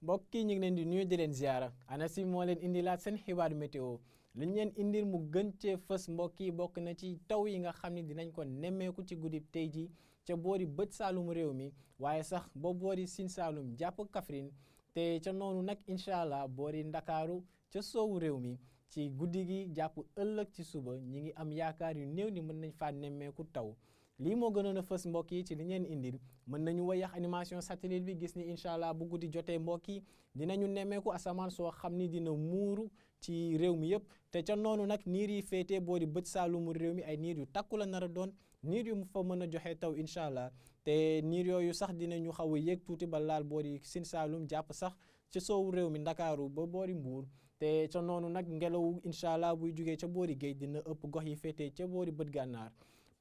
mbokk yi ñu ngi leen di nuyu di leen ziara ANACIM moo leen indilaat seen xibaar météo li ñu leen indil mu gën cee fës mbokk yi bokk na ci taw yi nga xam ne dinañ ko nemmeeku ci guddi tey ji ca boori bët saalum réew mi waaye sax ba boori Sine Saalum jàpp Kaffrine te ca noonu nag incha allah boori Ndakaaru ca soowu réew mi ci guddi gi jàpp ëllëg ci suba ñi ngi am yaakaar yu néew ni mën nañ faa nemmeeku taw. lii moo gënoon a fës mbokk yi ci li ngeen indil mën nañu wayax animation satellite bi gis ni incha allah bu guddi jotee mbokk yi dinañu nemmeeku asamaan soo xam ni dina muuru ci réew mi yëpp te ca noonu nag niir yi féetee boori bët saalumu réew mi ay niir yu takku la nar a doon niir yu mu fa mën a joxe taw incha allah te niir yooyu sax dinañu xaw a yéeg tuuti ba laal boori Sine Saalum jàpp sax ci soowu réew mi Ndakaaru ba boori Mbuur te ca noonu nag ngelaw incha allah buy jugee ca boori géej dina ëpp gox yi féetee ca boori bët gànnaar.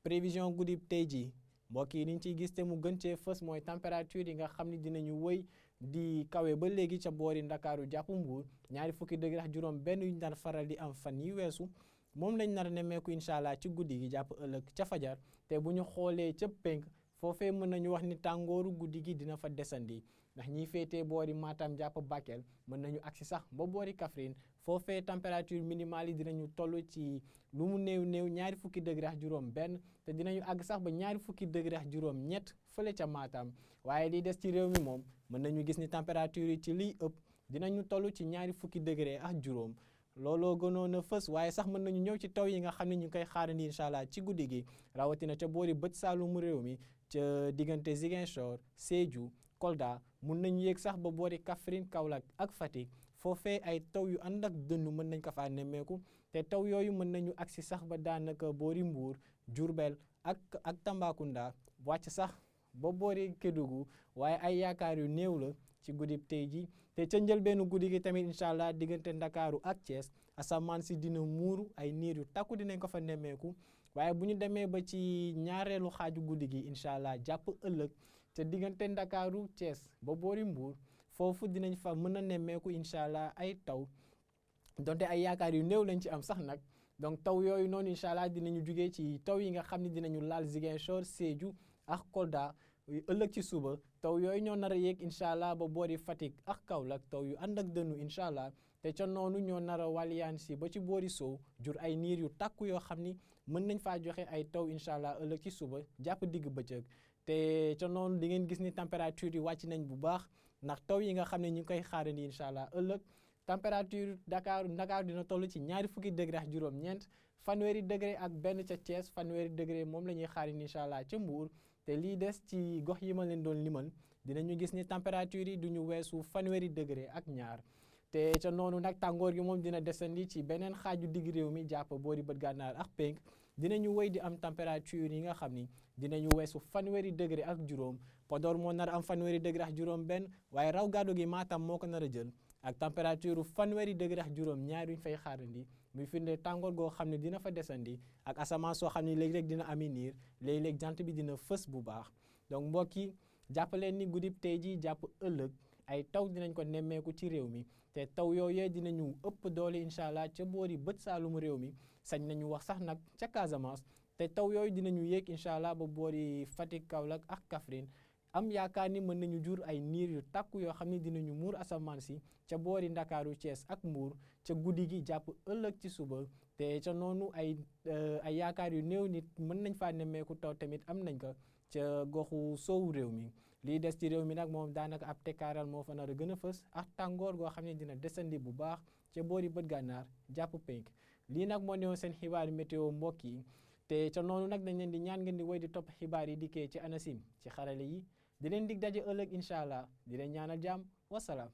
prévision guddi tey jii mbokk yi ni ñu ciy gis te mu gën cee fës mooy température yi nga xam ne dinañu wëy di kawe ba léegi ca boori Ndakaaru jàpp Mbuur ñaari fukki degré ak juróom benn yu ñu daan faral di am fan yi weesu moom lañ nar a nemmeeku incha allah ci guddi gi jàpp ëllëg ca fajar te bu ñu xoolee ca penk foofee mën nañu wax ni tàngooru guddi gi dina fa desandi ndax ñiy féetee boori Matam jàpp Bakel mën nañu agsi sax ba boori Kaffrine foofee température minimale yi dinañu toll ci lu mu néew ñaari fukki degré ak juróom benn te dinañu àgg sax ba ñaari fukki degré ak juróom ñett fële ca Matam waaye li des ci réew mi moom mën nañu gis ni température yi ci liy ëpp dinañu toll ci ñaari fukki degré ak juróom looloo gënoon a fës waaye sax mën nañu ñëw ci taw yi nga xam ne ñu ngi koy xaarandi incha allah ci guddi gi rawatina ca boori bët saalumu réew mi ca diggante Ziguinchor Sédhiou Kolda mun nañu yéeg sax ba boori Kaffrine Kaolack ak Fatick foofee ay taw yu ànd ak dënnu mën nañ ko faa nemmeeku te taw yooyu mën nañu agsi sax ba daanaka boori Mbuur Diourbel ak Tambacounda wàcc sax ba boori Kédougou waaye ay yaakaar yu néew la ci guddi tey ji te ca njëlbeenu guddi gi tamit incha allah diggante Ndakaaru ak Thiès asamaan si dina muuru ay niir yu takku dinañ ko fa nemmeeku waaye bu ñu demee ba ci ñaareelu xaaju guddi gi incha allah jàpp ëllëg te diggante Ndakaaru Thiès ba boori Mbuur foofu dinañ fa mën a nemmeeku incha allah ay taw donte ay yaakaar yu néew lañ ci am sax nag donc taw yooyu noonu incha allah dinañu jugee ci taw yi nga xam ne dinañu laal Ziguinchor Sédhiou ak Kolda ëllëg ci suba taw yooyu ñoo nar a yéeg incha allah ba boori Fatick ak Kaolack taw yu ànd ak dënnu incha allah te ca noonu ñoo nar a wàlliyaan si ba ci boori sow jur ay niir yu takku yoo xam ni mën nañ faa joxe ay taw incha allah ëllëg ci suba jàpp digg bëccëg te ca noonu di ngeen gis ni température yi wàcc nañ bu baax ndax taw yi nga xam ne ñu ngi koy xaarandi incha allah ëllëg température Ndakaaru dina toll ci ñaari fukki degré ak juróom-ñeent fanweeri degré ak benn ca Thiès fanweeri degré moom la ñuy xaarandi incha allah ca Mbuur te lii des ci gox yi ma leen doon limal dinañu gis ni température yi duñu weesu fanweeri degré ak ñaar te ca noonu nag tàngoor gi moom dina desandi ci beneen xaaju digg réew mi jàpp boori bët gànnaar ak penk dinañu wéy di am température yi nga xam ni dinañu weesu fanweeri degré ak juróom Podor moo nar a am fanweeri degré ak juróom benn waaye raw gàddu gi Matam moo ko nar a jël ak température fanweeri degré ak juróom ñaar yuñ fay xaarandi muy firnde tàngoor goo xam ne dina fa desandi ak asamaan soo xam ne léeg-léeg dina ami niir léeg-léeg jant bi dina fës bu baax donc mbokk yi jàppaleen ni guddib tey ji jàpp ëllëg ay taw dinañ ko nemmeeku ci réew mi te taw yooyee dinañu ëpp doole incha allah ca boori bët saalumu réew mi sañ nañu wax sax nag ca Casamance te taw yooyu dinañu yéeg incha allah ba boori Fatick Kaolack ak Kaffrine am yaakaar ni mën nañu jur ay niir yu takku yoo xam ne dinañu muur asamaan si ca boori Ndakaaru Thiès ak Mbuur ca guddi gi jàpp ëllëg ci suba te ca noonu ay yaakaar yu néew nit mën nañ faa nemmeeku taw tamit am nañ ko ca goxu soowu réew mi lii des ci réew mi nag moom daanaka ab tekkaaral moo fa nar a gën a fës ak tàngoor goo xam ne dina desandi bu baax ca boori bët gànnaar jàpp penk lii nag moo newoon seen xibaar météo mbokk yi te ca noonu nag dañ leen di ñaan ngeen di woy di topp xibaar yi dikkee ci ANACIM ci xarale yi di leen dig daje ëllëg incha allah di leen ñaanal jàmm wasalaam